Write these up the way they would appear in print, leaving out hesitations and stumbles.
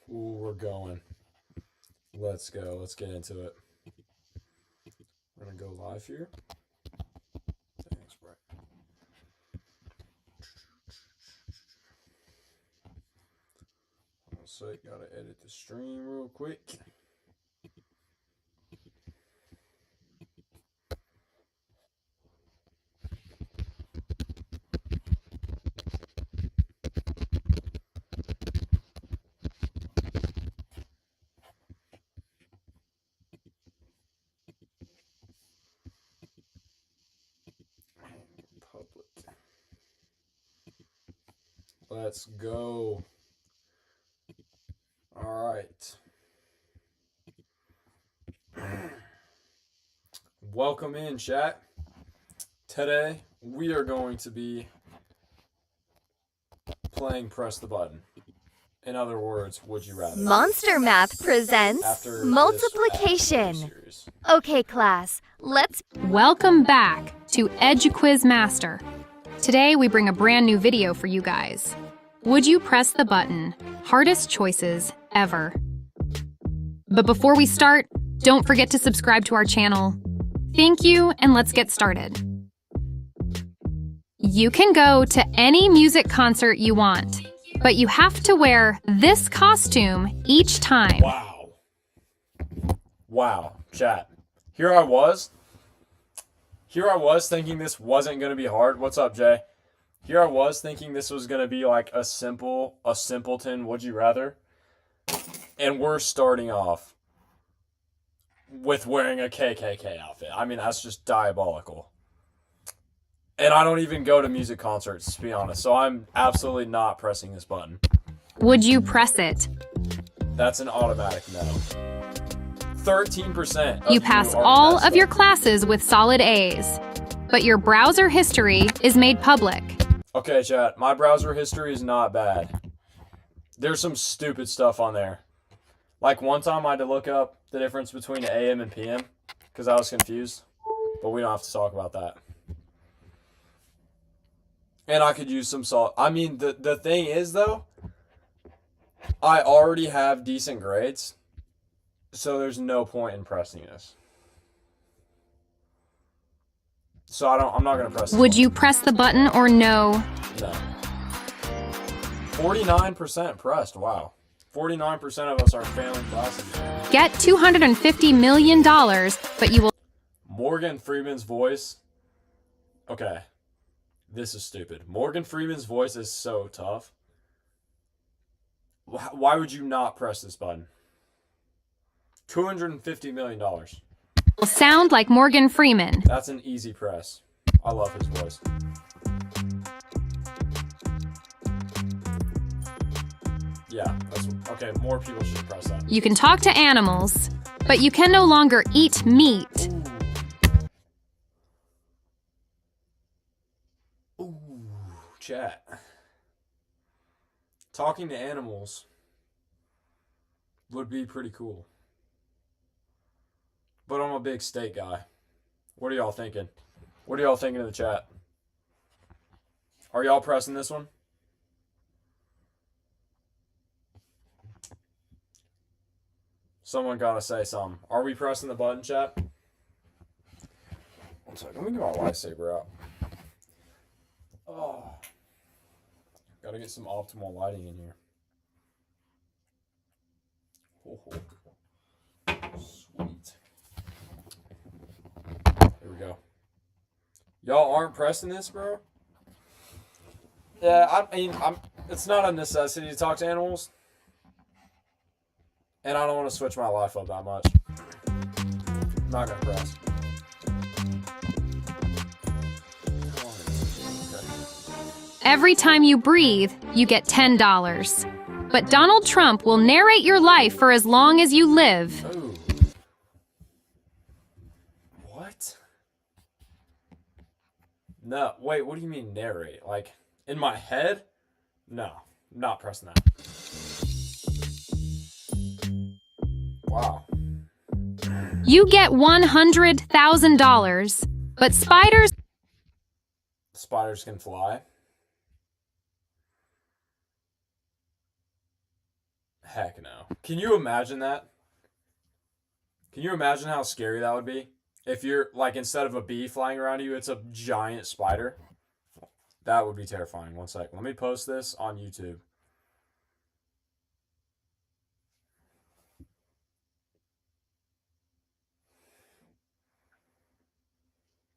Ooh, we're going. Let's go. Let's get into it. We're gonna go live here. Thanks, Brett. So you gotta edit the stream real quick. Public. Let's go. All right. Welcome in, chat. Today we are going to be playing Press the Button. In other words, would you rather? Monster Math presents After multiplication. series. Okay, class, let's. Welcome back to EduQuiz Master. Today we bring a brand new video for you guys. Would you press the button? Hardest choices ever. But before we start, don't forget to subscribe to our channel. Thank you, and let's get started. You can go to any music concert you want, but you have to wear this costume each time. Wow, chat. Here I was thinking this wasn't going to be hard. What's up, Jay? Here I was thinking this was going to be like a simpleton would you rather. And we're starting off with wearing a KKK outfit. I mean, that's just diabolical. And I don't even go to music concerts, to be honest. So I'm absolutely not pressing this button. Would you press it? That's an automatic no. 13%. You pass all of your classes with solid A's, but your browser history is made public. Okay, chat. My browser history is not bad. There's some stupid stuff on there. Like one time I had to look up the difference between AM and PM because I was confused. But we don't have to talk about that. And I could use some salt. I mean, the thing is, though, I already have decent grades. So there's no point in pressing this. So I'm not going to press it. Would you press the button or no? No. 49% pressed. Wow. 49% of us are failing classes. Get $250 million, but you will... Morgan Freeman's voice. Okay. This is stupid. Morgan Freeman's voice is so tough. Why would you not press this button? $250 million. sound like Morgan Freeman. That's an easy press. I love his voice. Yeah, okay, more people should press that. You can talk to animals, but you can no longer eat meat. Ooh, chat. Talking to animals would be pretty cool. But I'm a big steak guy. What are y'all thinking? What are y'all thinking in the chat? Are y'all pressing this one? Someone gotta say something. Are we pressing the button, chat? One second, let me get my lightsaber out. Oh. Gotta get some optimal lighting in here. Sweet. Here we go. Y'all aren't pressing this, bro? Yeah, I mean, it's not a necessity to talk to animals. And I don't want to switch my life up that much. I'm not gonna press. Every time you breathe, you get $10. But Donald Trump will narrate your life for as long as you live. Ooh. What? No, wait, what do you mean narrate? Like, in my head? No, I'm not pressing that. Wow. You get $100,000, but Spiders can fly. Heck no. Can you imagine that? Can you imagine how scary that would be? If you're, like, instead of a bee flying around you, it's a giant spider. That would be terrifying. One sec. Let me post this on YouTube.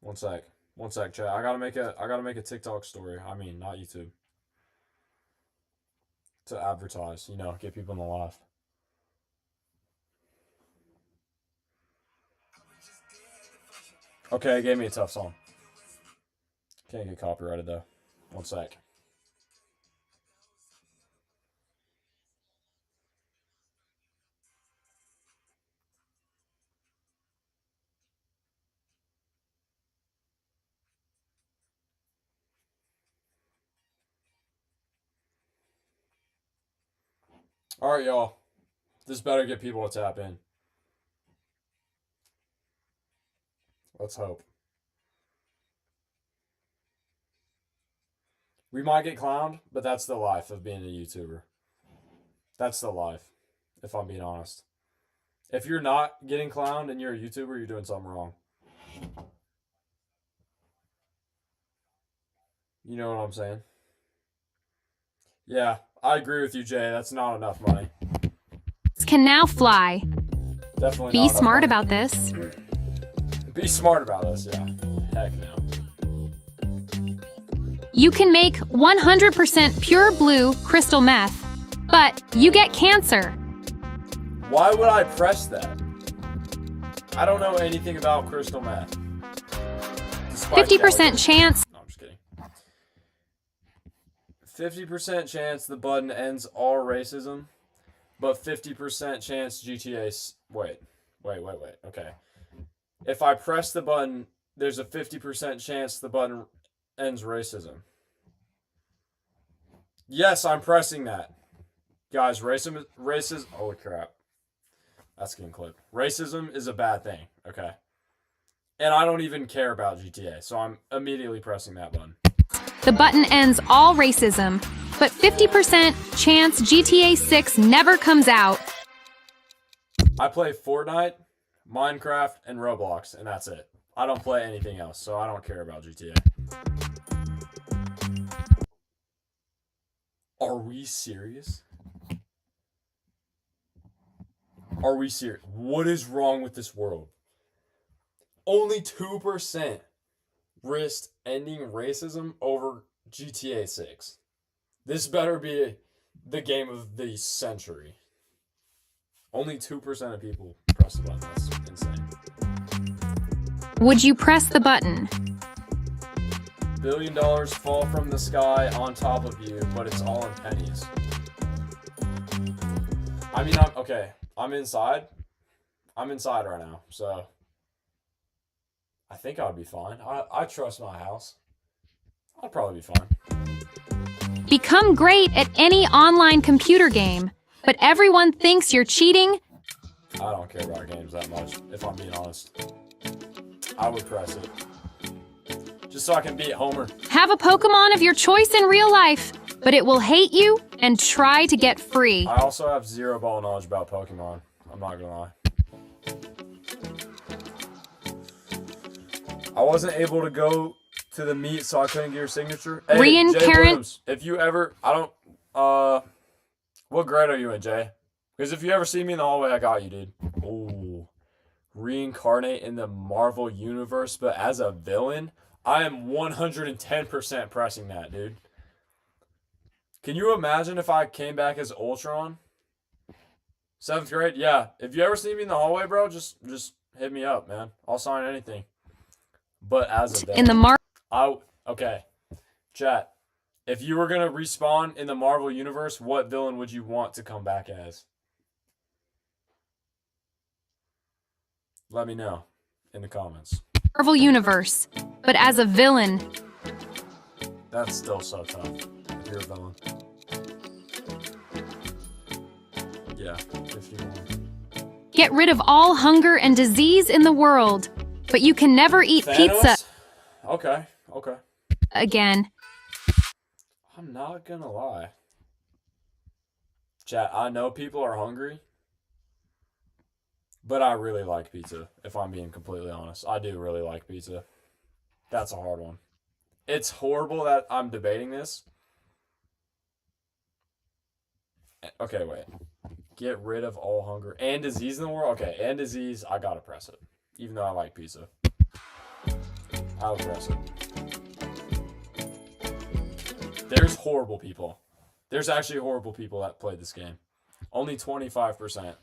One sec. One sec, chat. I gotta make a TikTok story. I mean, not YouTube. To advertise, you know, get people in the live. Okay, it gave me a tough song. Can't get copyrighted though. One sec. All right, y'all. This better get people to tap in. Let's hope. We might get clowned, but that's the life of being a YouTuber. That's the life, if I'm being honest. If you're not getting clowned and you're a YouTuber, you're doing something wrong. You know what I'm saying? Yeah, I agree with you, Jay. That's not enough money. Can now fly. Definitely Be not enough smart money. about this. Be smart about this, yeah. Heck no. You can make 100% pure blue crystal meth, but you get cancer. Why would I press that? I don't know anything about crystal meth. Despite 50% Kelly. chance. No, I'm just kidding. 50% chance the button ends all racism, but 50% chance GTA. Wait. Okay. If I press the button, there's a 50% chance the button ends racism. Yes, I'm pressing that. Guys, racism. Oh crap. That's getting clipped. Racism is a bad thing, okay? And I don't even care about GTA, so I'm immediately pressing that button. The button ends all racism, but 50% chance GTA 6 never comes out. I play Fortnite, Minecraft, and Roblox, and that's it. I don't play anything else, so I don't care about GTA. Are we serious? Are we serious? What is wrong with this world? Only 2% risked ending racism over GTA 6. This better be the game of the century. Only 2% of people press the button. That's insane. Would you press the button? $1 billion fall from the sky on top of you, but it's all in pennies. I mean, I'm inside. I'm inside right now, so I think I'd be fine. I trust my house. I'd probably be fine. Become great at any online computer game, but everyone thinks you're cheating. I don't care about games that much, if I'm being honest. I would press it. Just so I can beat Homer. Have a Pokemon of your choice in real life, but it will hate you and try to get free. I also have zero ball knowledge about Pokemon. I'm not gonna lie. I wasn't able to go to the meet, so I couldn't get your signature. Hey, Ryan Jay Karen- Williams, if you ever, what grade are you in, Jay? Because if you ever see me in the hallway, I got you, dude. Ooh. Reincarnate in the Marvel Universe, but as a villain? I am 110% pressing that, dude. Can you imagine if I came back as Ultron? 7th grade? Yeah. If you ever see me in the hallway, bro, just hit me up, man. I'll sign anything. But as a villain. In the Okay. Chat. If you were going to respawn in the Marvel Universe, what villain would you want to come back as? Let me know in the comments. Marvel Universe, but as a villain. That's still so tough if you're a villain. Yeah, 51. Get rid of all hunger and disease in the world, but you can never eat pizza Okay. again. I'm not gonna lie. Chat, I know people are hungry, but I really like pizza, if I'm being completely honest. I do really like pizza. That's a hard one. It's horrible that I'm debating this. Okay, wait. Get rid of all hunger and disease in the world? Okay, and disease, I gotta press it. Even though I like pizza. I'll press it. There's horrible people. There's actually horrible people that played this game. Only 25%.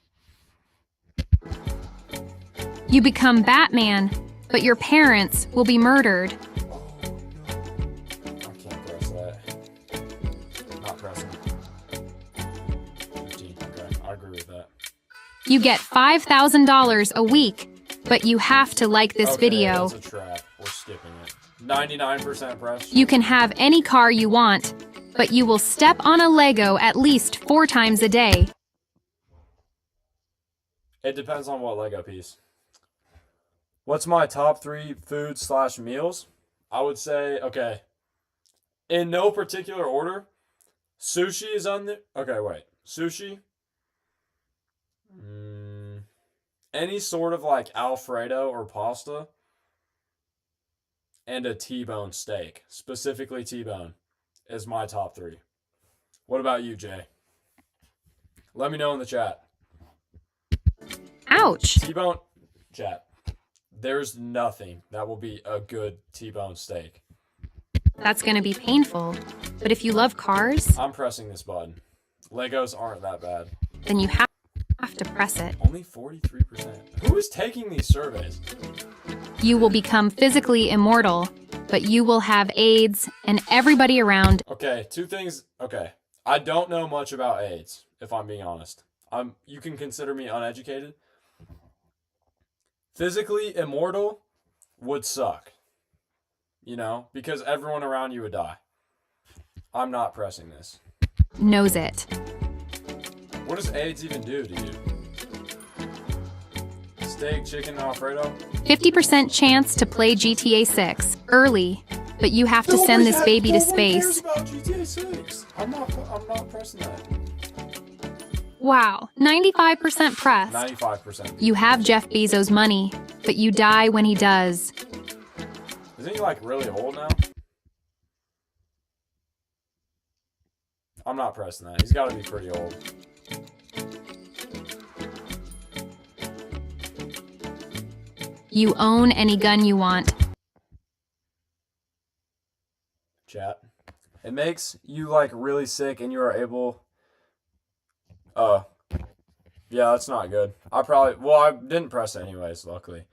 You become Batman, but your parents will be murdered. Oh, no. I can't press that. Not pressing. 15. Okay, I agree with that. You get $5,000 a week, but you have to like this Okay, video. That's a trap. We're skipping it. 99% press. You can have any car you want, but you will step on a Lego at least 4 times a day. It depends on what Lego piece. What's my top 3 food/meals? I would say, okay, in no particular order, sushi is on the. Okay, wait. Sushi. Any sort of like Alfredo or pasta. And a T-bone steak, specifically T-bone, is my top 3. What about you, Jay? Let me know in the chat. Ouch! T-bone, chat. There's nothing that will be a good T-bone steak. That's gonna be painful. But if you love cars, I'm pressing this button. Legos aren't that bad. then you have to press it. Only 43%. Who is taking these surveys? You will become physically immortal, but you will have AIDS and everybody around. Okay, 2 things. Okay, I don't know much about AIDS, if I'm being honest. You can consider me uneducated. Physically immortal would suck. You know, because everyone around you would die. I'm not pressing this. Knows it. What does AIDS even do to you? Steak, chicken, Alfredo? 50% chance to play GTA 6 early, but you have to send this baby to space. No one cares about GTA 6. I'm not pressing that. Wow, 95% pressed. 95%. You have Jeff Bezos' money, but you die when he does. Isn't he like really old now? I'm not pressing that. He's got to be pretty old. You own any gun you want. Chat. It makes you like really sick and you are able. Yeah, that's not good. I didn't press it anyways, luckily.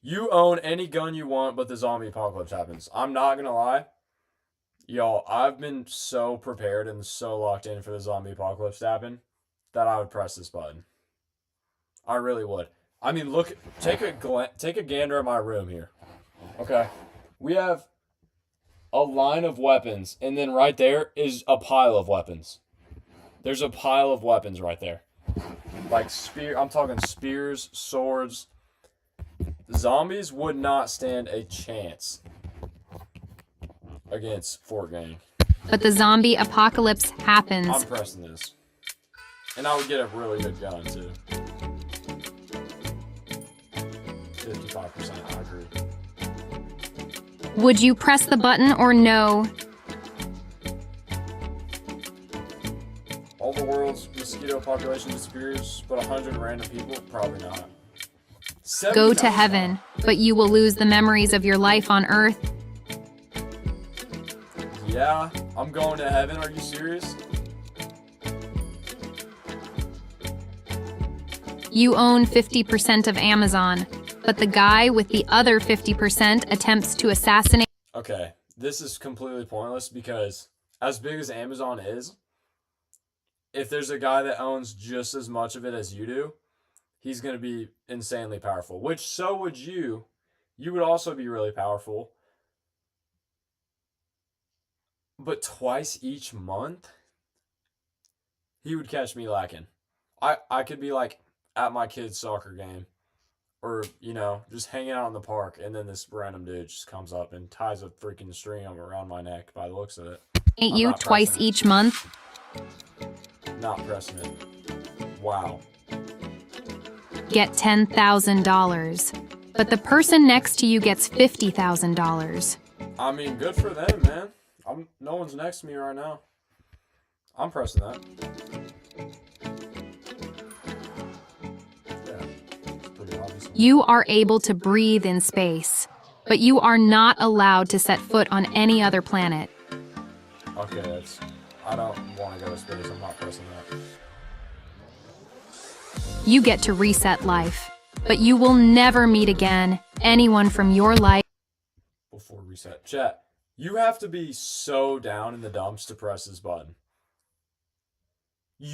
You own any gun you want, but the zombie apocalypse happens. I'm not gonna lie. Y'all, I've been so prepared and so locked in for the zombie apocalypse to happen that I would press this button. I really would. I mean, look, take a gander at my room here. Okay. We have a line of weapons, and then right there is a pile of weapons. There's a pile of weapons right there. Like I'm talking spears, swords. Zombies would not stand a chance against Fort Gang. But the zombie apocalypse happens. I'm pressing this. And I would get a really good gun, too. 55%, I agree. Would you press the button or no? All the world's mosquito population disappears, but 100 random people? Probably not. Go to heaven, but you will lose the memories of your life on Earth. Yeah, I'm going to heaven. Are you serious? You own 50% of Amazon, but the guy with the other 50% attempts to assassinate. Okay, this is completely pointless because as big as Amazon is, if there's a guy that owns just as much of it as you do, he's going to be insanely powerful, which so would you. You would also be really powerful. But twice each month, he would catch me lacking. I could be like at my kid's soccer game or, just hanging out in the park, and then this random dude just comes up and ties a freaking string around my neck by the looks of it. You not twice pressing it. each month. Not pressing it. Wow. Get $10,000. But the person next to you gets $50,000. I mean, good for them, man. No one's next to me right now. I'm pressing that. Yeah, it's pretty obvious. You are able to breathe in space, but you are not allowed to set foot on any other planet. Okay, I don't want to go to space. I'm not pressing that. You get to reset life, but you will never meet again anyone from your life. Before reset. Chat, you have to be so down in the dumps to press this button.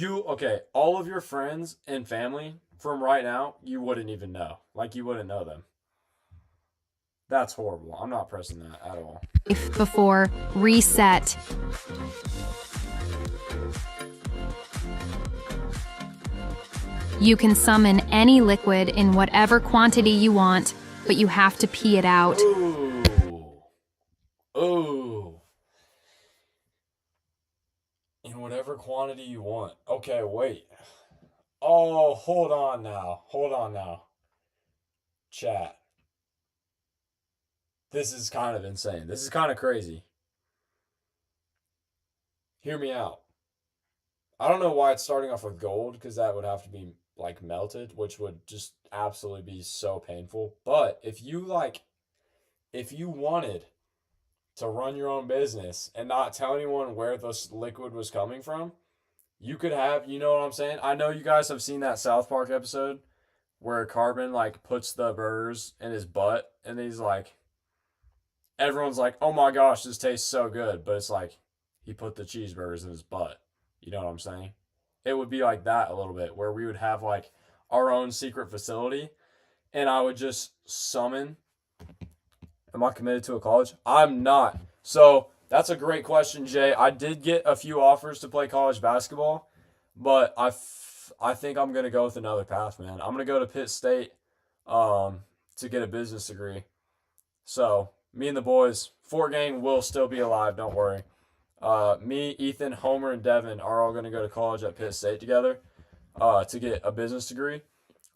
Okay, all of your friends and family from right now, you wouldn't even know. Like, you wouldn't know them. That's horrible. I'm not pressing that at all. Before reset. You can summon any liquid in whatever quantity you want, but you have to pee it out. Ooh. Ooh. In whatever quantity you want. Okay, wait. Oh, hold on now. Hold on now. Chat. This is kind of insane. This is kind of crazy. Hear me out. I don't know why it's starting off with gold, because that would have to be like melted, which would just absolutely be so painful. But if you wanted to run your own business and not tell anyone where this liquid was coming from, you could have, you know what I'm saying? I know you guys have seen that South Park episode where Carbon like puts the burgers in his butt and he's like, everyone's like, oh my gosh, this tastes so good. But it's like, he put the cheeseburgers in his butt. You know what I'm saying? It would be like that a little bit, where we would have like our own secret facility and I would just summon. Am I committed to a college? I'm not. So that's a great question, Jay. I did get a few offers to play college basketball, but I think I'm going to go with another path, man. I'm going to go to Pitt State to get a business degree. So me and the boys, Fort Gang will still be alive, don't worry. Me, Ethan, Homer, and Devin are all going to go to college at Pitt State together to get a business degree.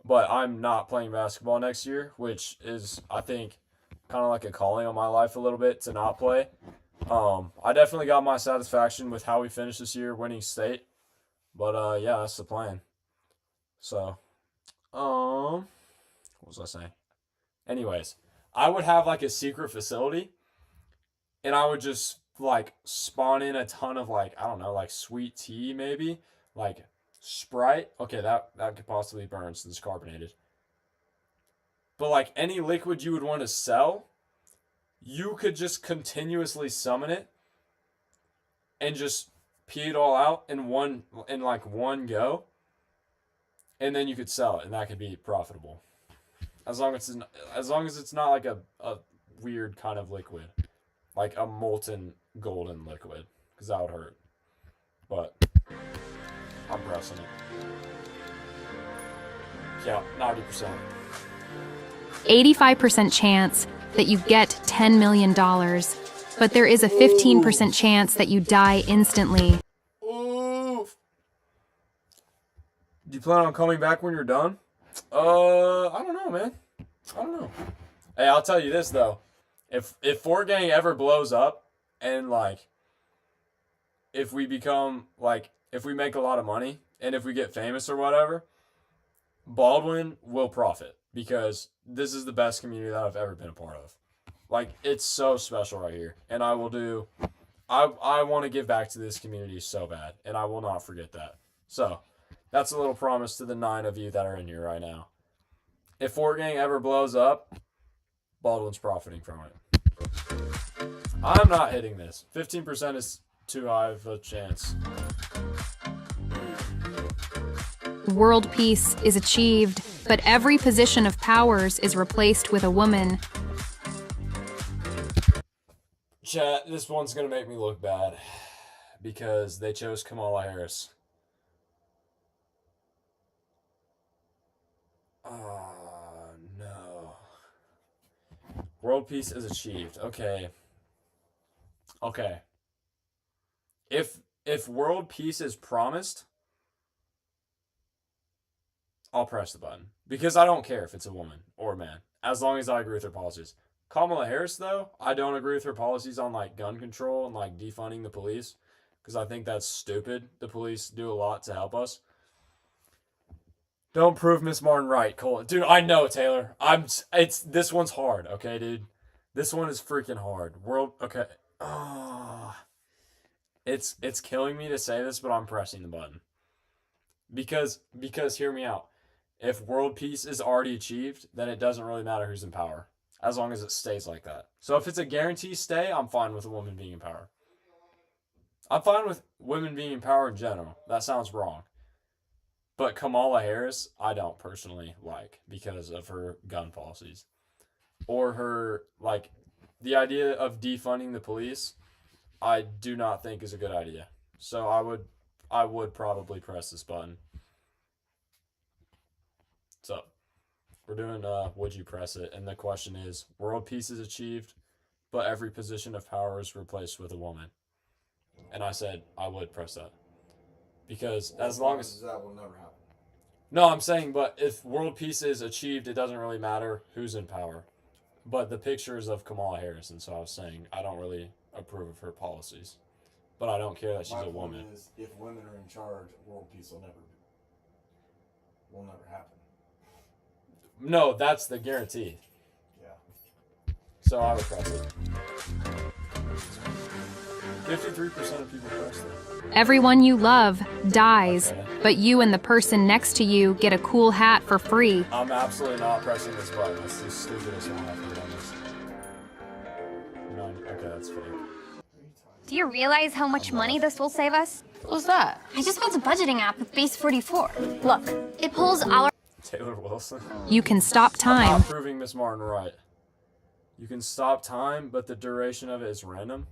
But I'm not playing basketball next year, which is, I think, kind of like a calling on my life a little bit to not play. I definitely got my satisfaction with how we finished this year, winning state. But yeah, that's the plan. So, what was I saying? Anyways, I would have like a secret facility, and I would just like spawn in a ton of like, I don't know, like sweet tea maybe, like Sprite. Okay, that could possibly burn since it's carbonated. But like any liquid you would want to sell, you could just continuously summon it and just pee it all out in one go, and then you could sell it, and that could be profitable. As long as it's not like a weird kind of liquid, like a molten golden liquid, because that would hurt. But I'm pressing it. Yeah, 90%. 85% chance that you get $10 million, but there is a 15% chance that you die instantly. Oof. Do you plan on coming back when you're done? I don't know, man. I don't know. Hey, I'll tell you this though. If Fort Gang ever blows up and like if we become like if we make a lot of money and if we get famous or whatever, Baldwin will profit because this is the best community that I've ever been a part of. Like, it's so special right here. And I want to give back to this community so bad, and I will not forget that. So, that's a little promise to the 9 of you that are in here right now. If Fort Gang ever blows up, Baldwin's profiting from it. I'm not hitting this. 15% is too high of a chance. World peace is achieved, but every position of powers is replaced with a woman. Chat, this one's going to make me look bad because they chose Kamala Harris. No. World peace is achieved. Okay. If world peace is promised, I'll press the button. Because I don't care if it's a woman or a man, as long as I agree with her policies. Kamala Harris, though, I don't agree with her policies on, like, gun control and, like, defunding the police. Because I think that's stupid. The police do a lot to help us. Don't prove Miss Martin right, Cole. Dude, I know, Taylor. This one's hard, okay, dude? This one is freaking hard. Okay. Oh. It's killing me to say this, but I'm pressing the button. Because hear me out. If world peace is already achieved, then it doesn't really matter who's in power, as long as it stays like that. So if it's a guaranteed stay, I'm fine with a woman being in power. I'm fine with women being in power in general. That sounds wrong. But Kamala Harris, I don't personally like because of her gun policies. Or her, like, the idea of defunding the police, I do not think is a good idea. So I would probably press this button. So, we're doing would you press it? And the question is, world peace is achieved, but every position of power is replaced with a woman. And I said I would press that. Because as long as that will never happen. No, I'm saying, but if world peace is achieved, it doesn't really matter who's in power. But the pictures of Kamala Harris, and so I was saying I don't really approve of her policies. But I don't care that she's a woman. My point is, if women are in charge, world peace will never happen. No, that's the guarantee. Yeah. So I would press it. 53% of people press it. Everyone you love dies, Okay. but you and the person next to you get a cool hat for free. I'm absolutely not pressing this button. That's the stupidest one I've heard on this. Okay, that's fake. Do you realize how much money this will save us? What's that? I just built a budgeting app with Base 44. Look, it pulls our Taylor Wilson. You can stop I'm time. not proving Miss Martin right. You can stop time, but the duration of it is random.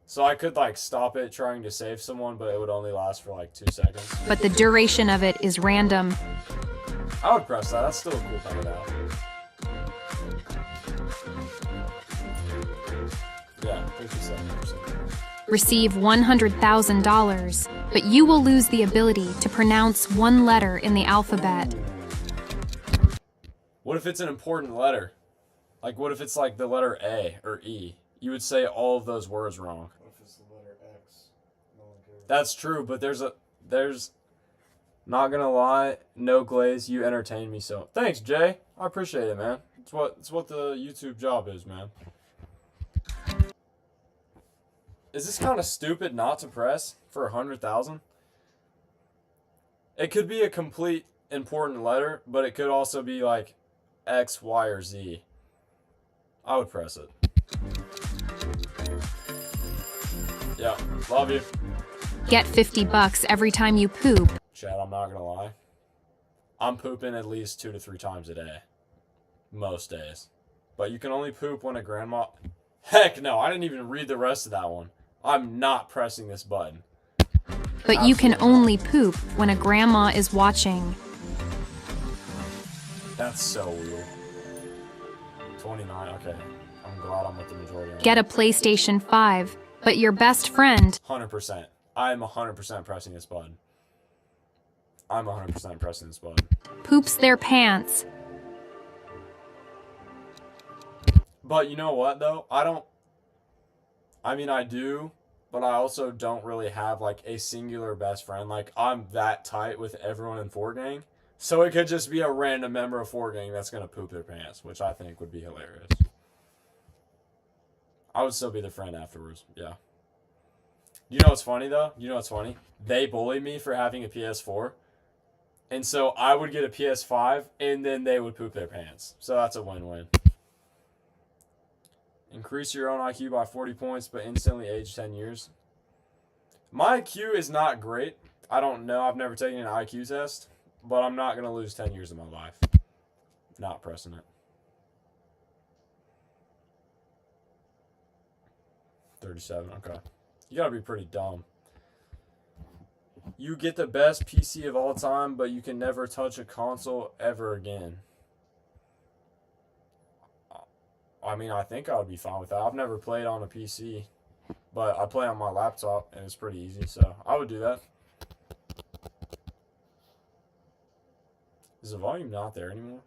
So I could, like, stop it trying to save someone, but it would only last for, like, 2 seconds. But the duration of it is random. I would press that. That's still a cool thing to have. Yeah, 57%. Receive $100,000, but you will lose the ability to pronounce one letter in the alphabet. What if it's an important letter? Like, what if it's, like, the letter A or E? You would say all of those words wrong. What if it's the letter X? No one cares. That's true, but there's not gonna lie, no glaze, you entertain me so. Thanks, Jay. I appreciate it, man. It's what the YouTube job is, man. Is this kind of stupid not to press for 100,000? It could be a complete important letter, but it could also be like X, Y, or Z. I would press it. Yeah, love you. Get $50 every time you poop. Chad, I'm not gonna lie. I'm pooping at least 2 to 3 times a day. Most days. But you can only poop when a grandma... Heck no, I didn't even read the rest of that one. I'm not pressing this button. But you can only poop when a grandma is watching. That's so weird. 29, okay. I'm glad I'm with the majority. Get a PlayStation 5, but your best friend 100%. I'm 100% pressing this button. I'm 100% pressing this button. poops their pants. But you know what, though? I do, but I also don't really have, like, a singular best friend. Like, I'm that tight with everyone in 4Gang. So it could just be a random member of 4Gang that's going to poop their pants, which I think would be hilarious. I would still be their friend afterwards, yeah. You know what's funny, though? You know what's funny? They bullied me for having a PS4. And so I would get a PS5, and then they would poop their pants. So that's a win-win. Increase your own IQ by 40 points, but instantly age 10 years. My IQ is not great. I don't know. I've never taken an IQ test, but I'm not going to lose 10 years of my life. Not pressing it. 37, okay. You got to be pretty dumb. You get the best PC of all time, but you can never touch a console ever again. I mean, I think I would be fine with that. I've never played on a PC, but I play on my laptop, and it's pretty easy, so I would do that. Is the volume not there anymore?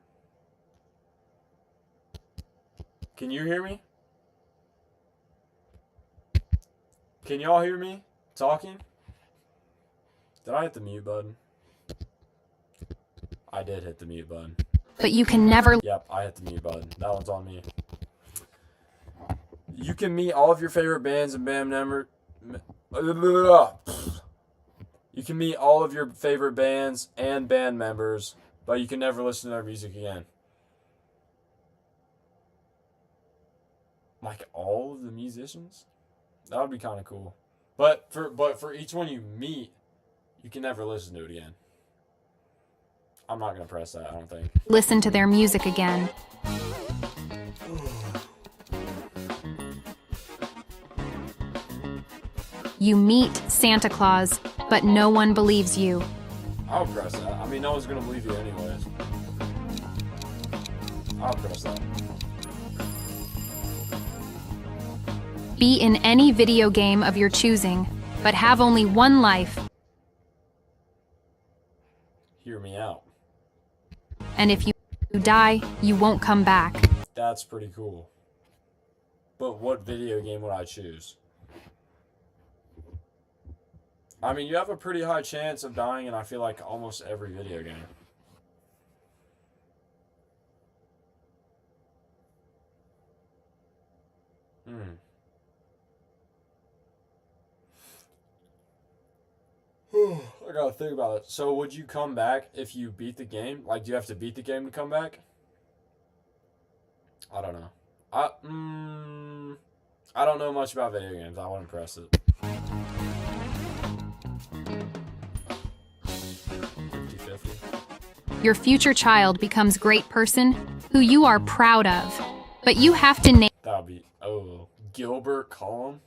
Can you hear me? Can y'all hear me talking? Did I hit the mute button? I did hit the mute button. but you can never Yep, I hit the mute button. That one's on me. You can meet all of your favorite bands and band members. You can meet all of your favorite bands and band members, but you can never listen to their music again. Like all of the musicians? That would be kind of cool. But for each one you meet, you can never listen to it again. I'm not gonna press that, I don't think. listen to their music again. You meet Santa Claus, but no one believes you. I'll press that. I mean, no one's gonna believe you anyways. I'll press that. Be in any video game of your choosing, but have only one life, Hear me out. and if you die, you won't come back. That's pretty cool. But what video game would I choose? I mean, you have a pretty high chance of dying in, I feel like, almost every video game. I gotta think about it. So, would you come back if you beat the game? Like, do you have to beat the game to come back? I don't know. I don't know much about video games. I wouldn't press it. 50-50. Your future child becomes great person who you are proud of, but you have to name That would be Gilbert Collum.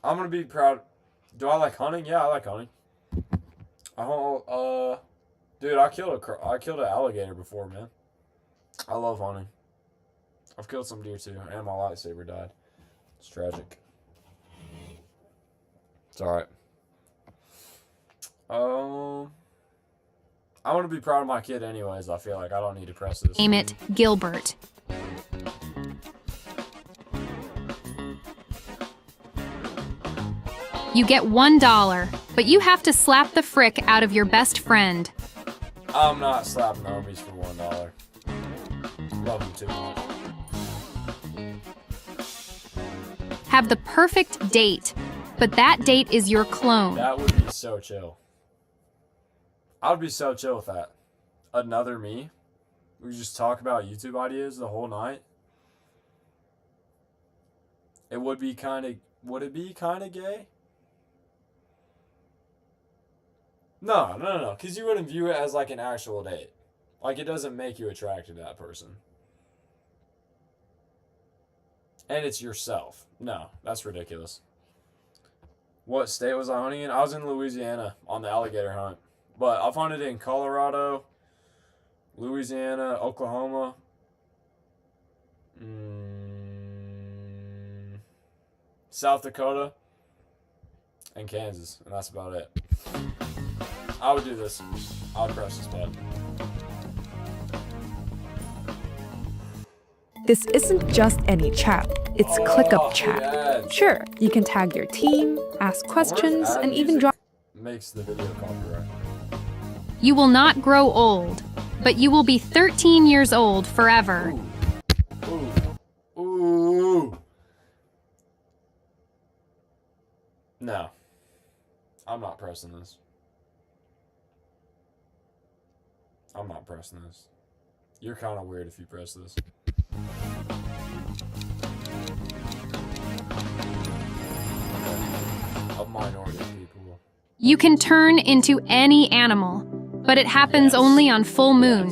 I'm gonna be proud. Do I like hunting? Yeah, I like hunting. Dude, I killed an alligator before, man. I love hunting. I've killed some deer too, and my lightsaber died. It's tragic. It's alright. I want to be proud of my kid anyways. I feel like I don't need to press this. it Gilbert. You get $1, but you have to slap the frick out of your best friend. I'm not slapping homies for $1. Love you too much. Have the perfect date, but that date is your clone. That would be so chill. I would be so chill with that. Another me. We just talk about YouTube ideas the whole night. It would be kind of. Would it be kind of gay? No. Because you wouldn't view it as like an actual date. Like, it doesn't make you attracted to that person. And it's yourself. No, that's ridiculous. What state was I hunting in? I was in Louisiana on the alligator hunt. But I've hunted in Colorado, Louisiana, Oklahoma, South Dakota, and Kansas. And that's about it. I would do this. I would press this button. This isn't just any chat, it's ClickUp chat. Yeah. Sure, you can tag your team, ask questions, Ad and even music drop. makes the video copyright. You will not grow old, but you will be 13 years old forever. Ooh. No. I'm not pressing this. I'm not pressing this. You're kind of weird if you press this. A minority of people. You can turn into any animal, but it happens Yes. only on full moon.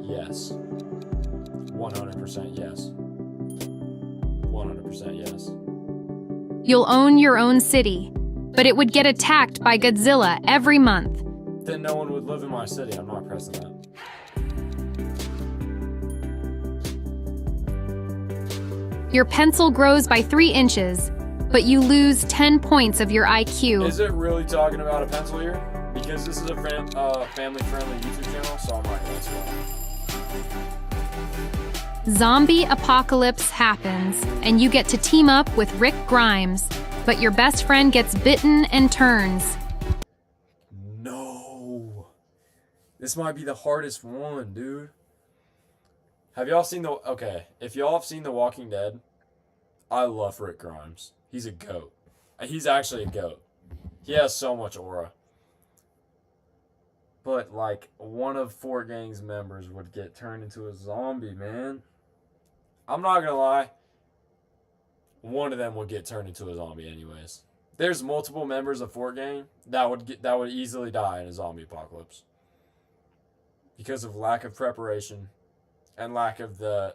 Yes. 100% yes. 100% yes. You'll own your own city, but it would get attacked by Godzilla every month. Then no one would live in my city. I'm not pressing that. Your pencil grows by 3 inches, but you lose 10 points of your IQ. Is it really talking about a pencil here? Because this is a family-friendly YouTube channel, so I'm like, that's why. Zombie apocalypse happens, and you get to team up with Rick Grimes, but your best friend gets bitten and turns. No. This might be the hardest one, dude. Have y'all seen the... Okay, if y'all have seen The Walking Dead, I love Rick Grimes. He's a goat. He's actually a goat. He has so much aura. But, like, one of Fort Gang's members would get turned into a zombie, man. I'm not gonna lie. One of them would get turned into a zombie anyways. There's multiple members of Fort Gang that would easily die in a zombie apocalypse. Because of lack of preparation and lack of the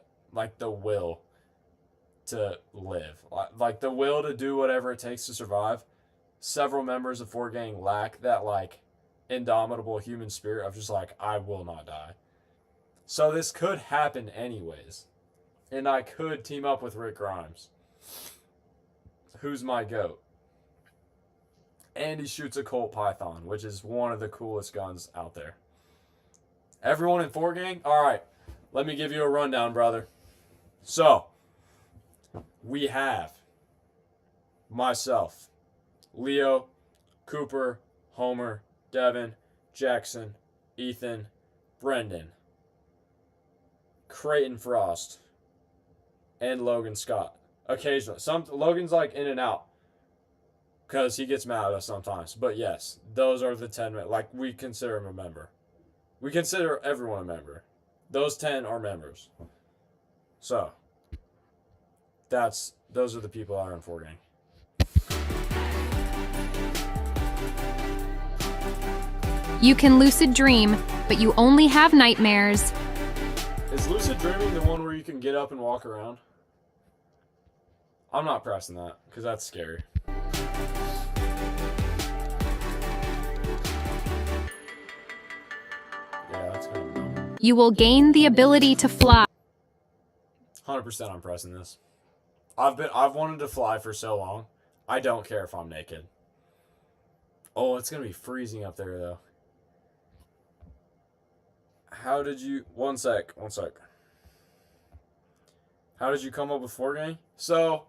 will to live. Like the will to do whatever it takes to survive. Several members of Fort Gang lack that, like, indomitable human spirit of just like, I will not die. So this could happen anyways. And I could team up with Rick Grimes. Who's my goat? And he shoots a Colt Python, which is one of the coolest guns out there. Everyone in Fort Gang? Alright, let me give you a rundown, brother. So, we have myself, Leo, Cooper, Homer, Devin, Jackson, Ethan, Brendan, Creighton Frost, and Logan Scott. Occasionally. Logan's like in and out because he gets mad at us sometimes. But yes, those are the 10 men. Like, we consider him a member. We consider everyone a member. Those 10 are members. So, those are the people that are in Fort Gang. You can lucid dream, but you only have nightmares. Is lucid dreaming the one where you can get up and walk around? I'm not pressing that, because that's scary. Yeah, that's kind of dumb. You will gain the ability to fly. 100% I'm pressing this. I've wanted to fly for so long. I don't care if I'm naked. Oh, it's gonna be freezing up there though. How did you... One sec. How did you come up with Fort Gang? So,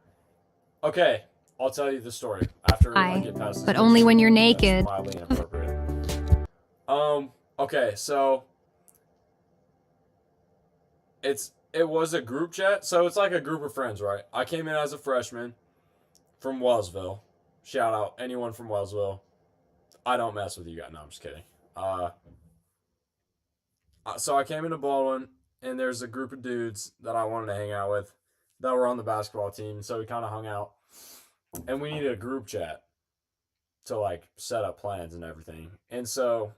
okay, I'll tell you the story after I get past this. But only when you're That's naked. mildly inappropriate. Okay, so it was a group chat, so it's like a group of friends, right? I came in as a freshman from Wellsville. Shout out anyone from Wellsville. I don't mess with you guys. No, I'm just kidding. So I came into Baldwin, and there's a group of dudes that I wanted to hang out with that were on the basketball team, so we kind of hung out. And we needed a group chat to, like, set up plans and everything. And so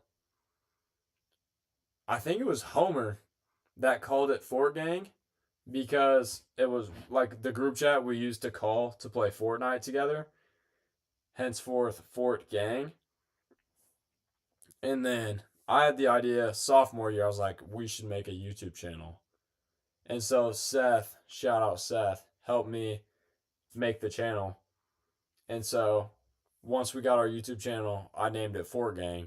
I think it was Homer that called it Fort Gang because it was, like, the group chat we used to call to play Fortnite together. Henceforth, Fort Gang. And then I had the idea sophomore year. I was like, we should make a YouTube channel. And so Seth, shout out Seth, helped me make the channel. And so once we got our YouTube channel, I named it Fort Gang.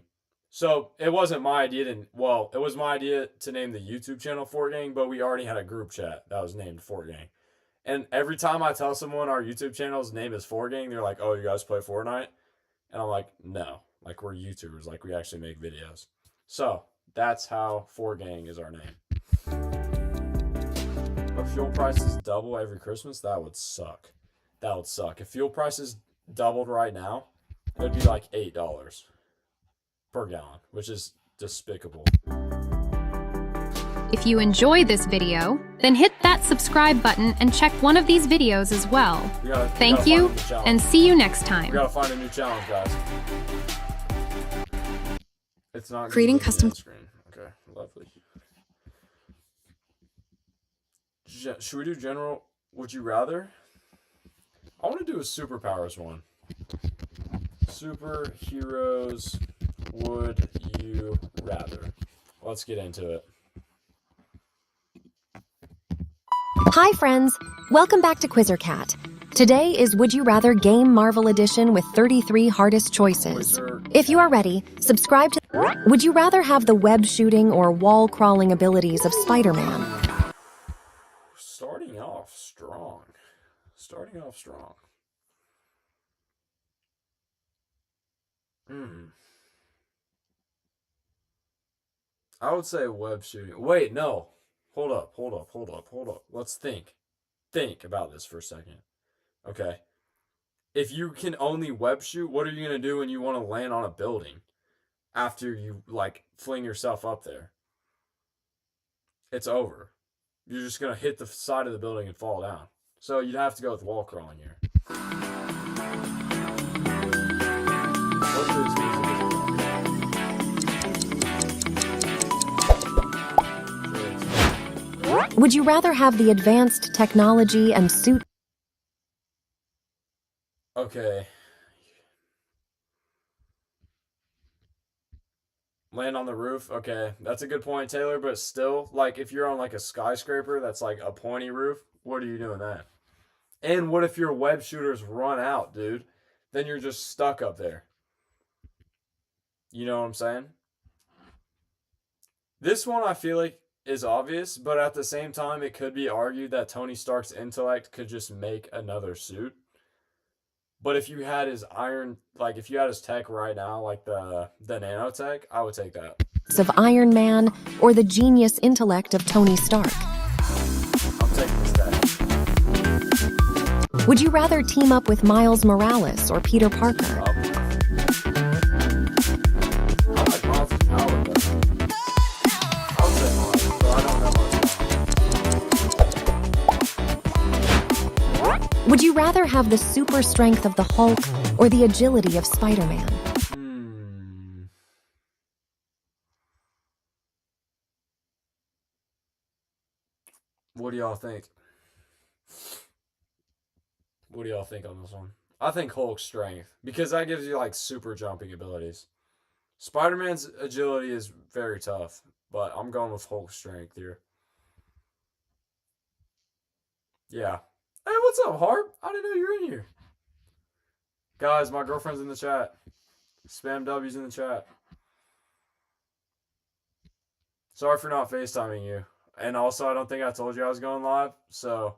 So it wasn't my idea it was my idea to name the YouTube channel Fort Gang, but we already had a group chat that was named Fort Gang. And every time I tell someone our YouTube channel's name is Fort Gang, they're like, oh, you guys play Fortnite? And I'm like, no. Like, we're YouTubers. Like, we actually make videos. So, that's how Fort Gang is our name. But fuel prices double every Christmas? That would suck. That would suck. If fuel prices doubled right now, it would be like $8 per gallon, which is despicable. If you enjoy this video, then hit that subscribe button and check one of these videos as well. Thank you, and see you next We time. gotta find a new challenge, guys. It's not Creating gonna be custom- on screen. Okay, lovely. Should we do general? Would you rather? I want to do a superpowers one. Superheroes. Would you rather? Let's get into it. Hi friends, welcome back to QuizzerCat. Today is Would You Rather Game Marvel Edition with 33 hardest choices. If you are ready, subscribe to. Would you rather have the web shooting or wall crawling abilities of Spider-Man? Starting off strong. Starting off strong. I would say web shooting. Wait, no. Hold up. Let's think. Think about this for a second. Okay. If you can only web shoot, what are you going to do when you want to land on a building after you, like, fling yourself up there? It's over. You're just going to hit the side of the building and fall down. So you'd have to go with wall crawling here. What's your excuse? Would you rather have the advanced technology and suit? Okay. Land on the roof. Okay, that's a good point, Taylor, but still, like, if you're on, like, a skyscraper that's, like, a pointy roof, what are you doing then? And what if your web shooters run out, dude? Then you're just stuck up there. You know what I'm saying? This one, I feel like, is obvious, but at the same time, it could be argued that Tony Stark's intellect could just make another suit. But if you had his iron, like if you had his tech right now, like the nanotech, I would take that. Of Iron Man or the genius intellect of Tony Stark? I'm taking this tech. Would you rather team up with Miles Morales or Peter Parker? I like Miles' power, though. I would say Miles, but I don't know much. Would you rather have the super strength of the Hulk or the agility of Spider-Man? What do y'all think? What do y'all think on this one? I think Hulk's strength, because that gives you, like, super jumping abilities. Spider-Man's agility is very tough, but I'm going with Hulk's strength here. Yeah. Hey, what's up, Harp? I didn't know you were in here. Guys, my girlfriend's in the chat. Spam W's in the chat. Sorry for not FaceTiming you. And also, I don't think I told you I was going live. So,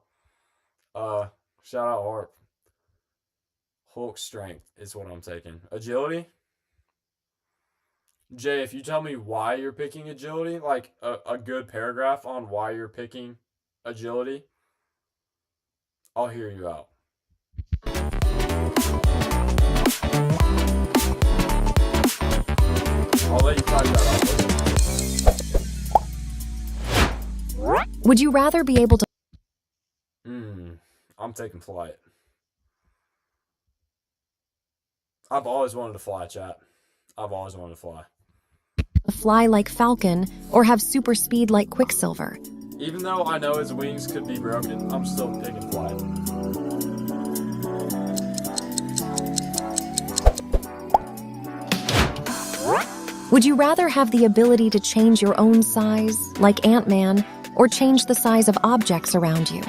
shout out Harp. Hulk strength is what I'm taking. Agility? Jay, if you tell me why you're picking agility, like a good paragraph on why you're picking agility, I'll hear you out. I'll let you type that out. Would you rather be able to... I'm taking flight. I've always wanted to fly, chat. I've always wanted to fly. fly like Falcon or have super speed like Quicksilver? Even though I know his wings could be broken, I'm still picking flight. Would you rather have the ability to change your own size, like Ant-Man, or change the size of objects around you?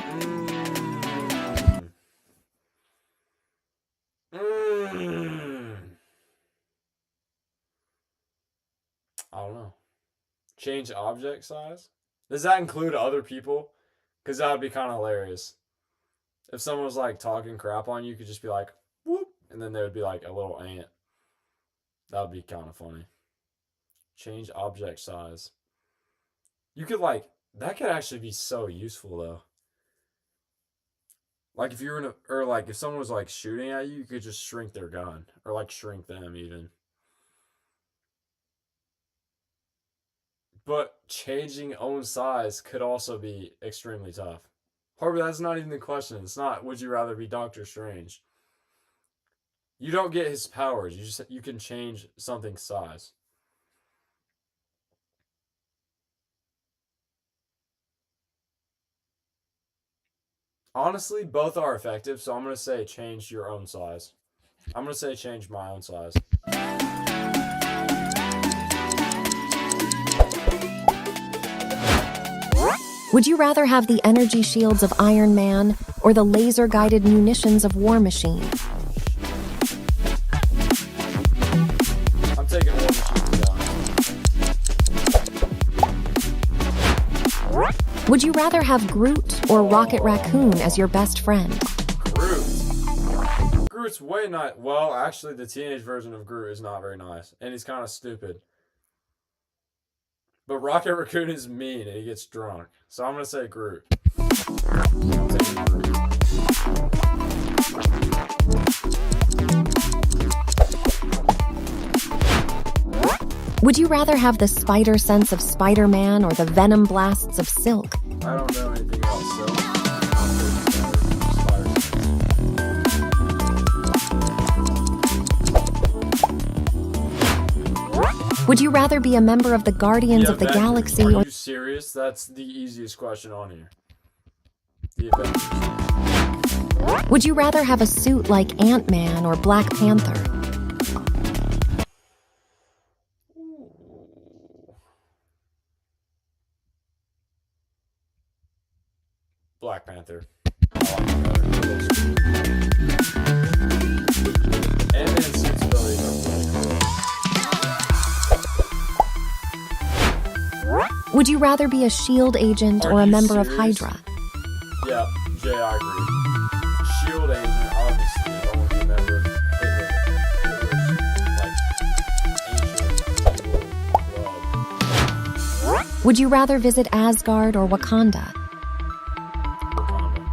I don't know. Change object size? Does that include other people? Because that would be kind of hilarious. If someone was like talking crap on you, you could just be like, whoop, and then there would be like a little ant. That would be kind of funny. Change object size. You could like, that could actually be so useful though. Like if you were in a, or like if someone was like shooting at you, you could just shrink their gun. Or like shrink them even. But changing own size could also be extremely tough. Harvey, that's not even the question. It's not, would you rather be Doctor Strange? You don't get his powers. You can change something's size. Honestly, both are effective, so I'm going to say change your own size. I'm going to say change my own size. Would you rather have the energy shields of Iron Man or the laser-guided munitions of War Machine? I'm taking War Machine down. Would you rather have Groot or Rocket Raccoon as your best friend? Groot. Groot's way not. Well, actually, the teenage version of Groot is not very nice, and he's kind of stupid. But Rocket Raccoon is mean, and he gets drunk. So I'm gonna say Groot. I'm taking Groot. Would you rather have the spider sense of Spider-Man or the venom blasts of Silk? I don't know anything else, so I'll take Spider-Man. Would you rather be a member of the Guardians of the Avengers. Galaxy Are or you serious? That's the easiest question on here. The Avengers. would you rather have a suit like Ant-Man or Black Panther? Black Panther. And then suit's abilities are really cool. Would you rather be a SHIELD agent or Are a you member of serious? Hydra? Yeah, Jay, I agree. Shield agent, obviously. I don't want to be a member of Hitler. Like, ancient Would you rather visit Asgard or Wakanda? Wakanda.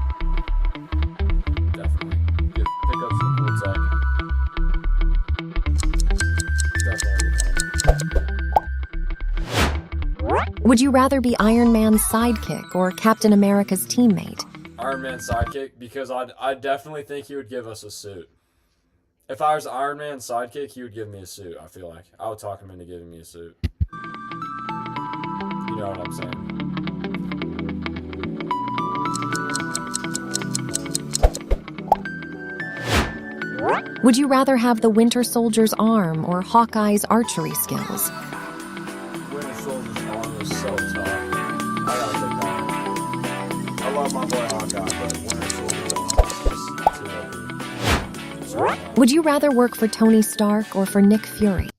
Definitely. Pick up some cool tech. Definitely Wakanda. Would you rather be Iron Man's sidekick or Captain America's teammate? Iron Man's sidekick, because I definitely think he would give us a suit. If I was Iron Man's sidekick, he would give me a suit, I feel like. I would talk him into giving me a suit. You know what I'm saying? Would you rather have the Winter Soldier's arm or Hawkeye's archery skills? Winter Soldier's arm is so tough. I gotta take that one. I love my boy Hawkeye, but Winter Soldier's arm is too OP. Would you rather work for Tony Stark or for Nick Fury?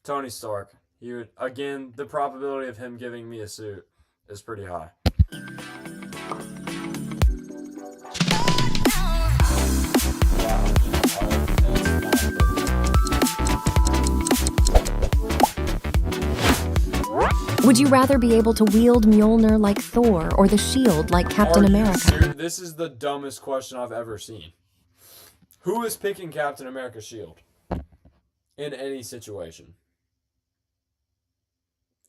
Tony Stark. He would, again, the probability of him giving me a suit is pretty high. Would you rather be able to wield Mjolnir like Thor or the shield like Captain Are you America? serious? This is the dumbest question I've ever seen. Who is picking Captain America's shield in any situation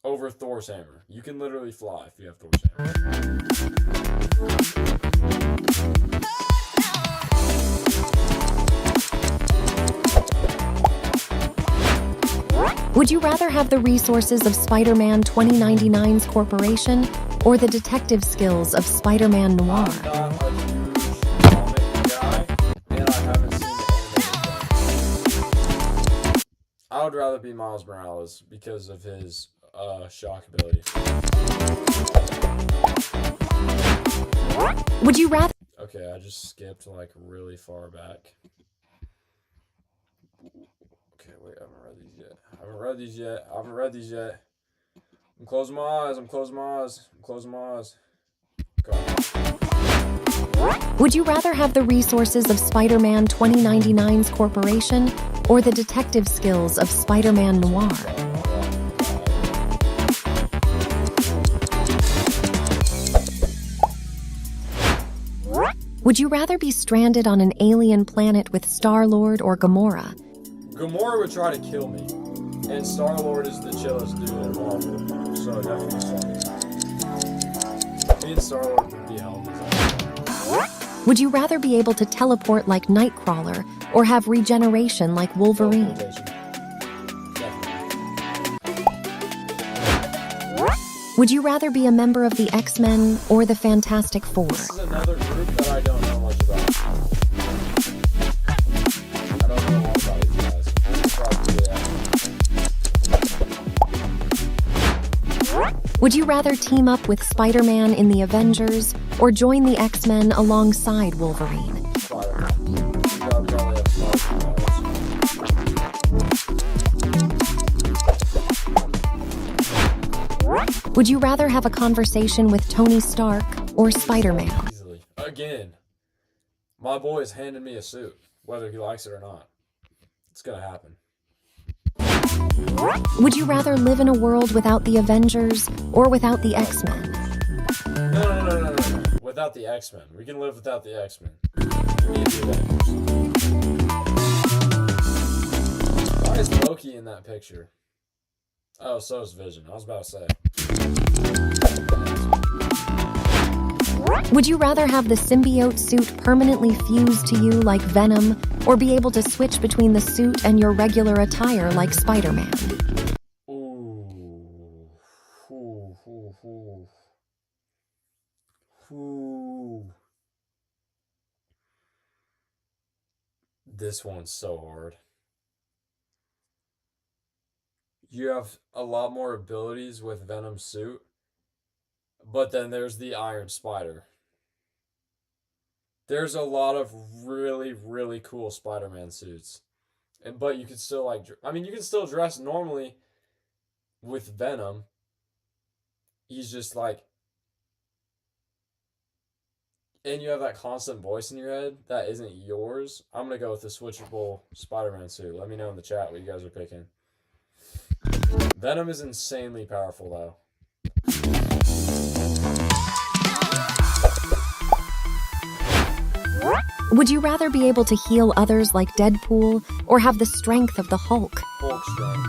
over Thor's hammer? You can literally fly if you have Thor's hammer. Would you rather have the resources of Spider-Man 2099's corporation or the detective skills of Spider-Man Noir? I'm not a huge comic guy, and I haven't seen the animated thing. I would rather be Miles Morales because of his shock ability. Would you rather Okay, I just skipped like really far back. Okay, wait, I haven't read these yet. I'm closing my eyes. Go. Would you rather have the resources of Spider-Man 2099's corporation or the detective skills of Spider-Man Noir? Would you rather be stranded on an alien planet with Star-Lord or Gamora? Gamora would try to kill me, and Star-Lord is the chillest dude in Marvel, so definitely Star-Lord. Me and Star-Lord would be hell. Would you rather be able to teleport like Nightcrawler or have regeneration like Wolverine? Would you rather be a member of the X-Men or the Fantastic Four? This is another group that I don't know much about. I don't know a lot about these guys. Probably, Would you rather team up with Spider-Man in the Avengers or join the X-Men alongside Wolverine? Spider-Man. You gotta probably have Spider-Man. Would you rather have a conversation with Tony Stark or Spider-Man? Easily. Again, my boy is handing me a suit, whether he likes it or not. It's gonna happen. Would you rather live in a world without the Avengers or without the X-Men? No. Without the X-Men. We can live without the X-Men. We need the Avengers. Why is Loki in that picture? Oh, so is Vision. I was about to say. Would you rather have the symbiote suit permanently fused to you like Venom or be able to switch between the suit and your regular attire like Spider-Man? Ooh. This one's so hard. You have a lot more abilities with Venom's suit, but then there's the Iron Spider. There's a lot of really, really cool Spider-Man suits. But you can still, like, you can still dress normally with Venom. He's just like, and you have that constant voice in your head that isn't yours. I'm going to go with the switchable Spider-Man suit. Let me know in the chat what you guys are picking. Venom is insanely powerful, though. Would you rather be able to heal others like Deadpool or have the strength of the Hulk? Hulk strength.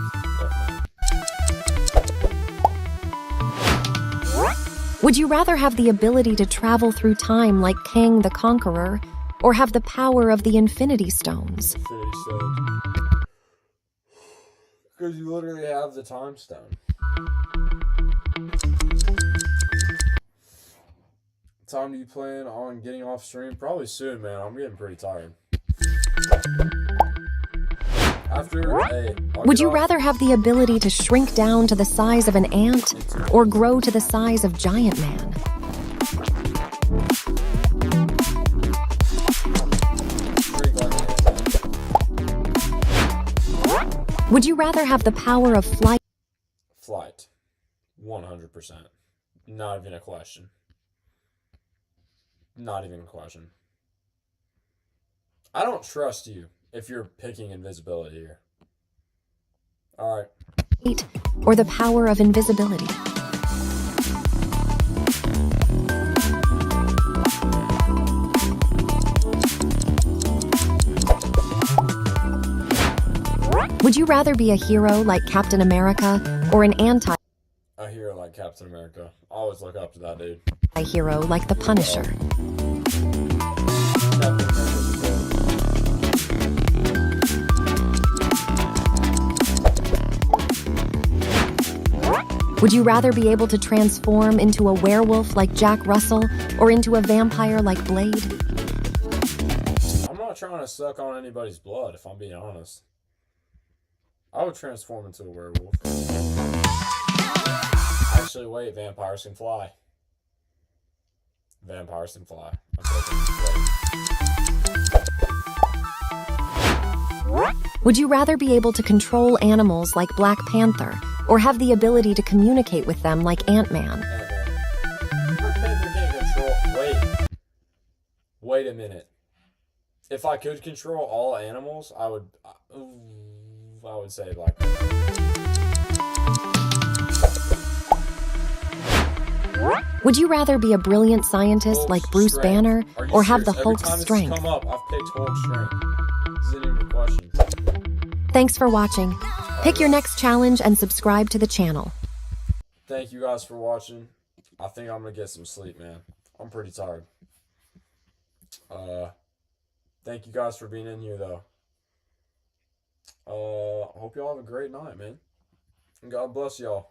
Would you rather have the ability to travel through time like Kang the Conqueror or have the power of the Infinity Stones? Infinity Stones. Because you literally have the Time Stone. Time do you plan on getting off stream? Probably soon, man. I'm getting pretty tired. Would you rather have the ability to shrink down to the size of an ant or grow to the size of Giant Man? Would you rather have the power of flight? Flight. 100%. Not even a question. Not even a question. I don't trust you if you're picking invisibility here. Alright. Or the power of invisibility? Would you rather be a hero like Captain America or an A hero like Captain America. I always look up to that dude. Hero like the Punisher? Would you rather be able to transform into a werewolf like Jack Russell or into a vampire like Blade? I'm not trying to suck on anybody's blood, if I'm being honest. I would transform into a werewolf. Actually, wait, vampires can fly. Vampires can fly. I'm taking Would you rather be able to control animals like Black Panther or have the ability to communicate with them like Ant-Man? Black Panther can't control. Wait a minute. If I could control all animals, I would say Black Panther. Would you rather be a brilliant scientist like Bruce Banner or have the Hulk's strength? Come up, I've picked Hulk strength. This isn't even a question. Thanks for watching. Pick your next challenge and subscribe to the channel. Thank you guys for watching. I think I'm gonna get some sleep, man. I'm pretty tired. Thank you guys for being in here, though. Hope y'all have a great night, man. And God bless y'all.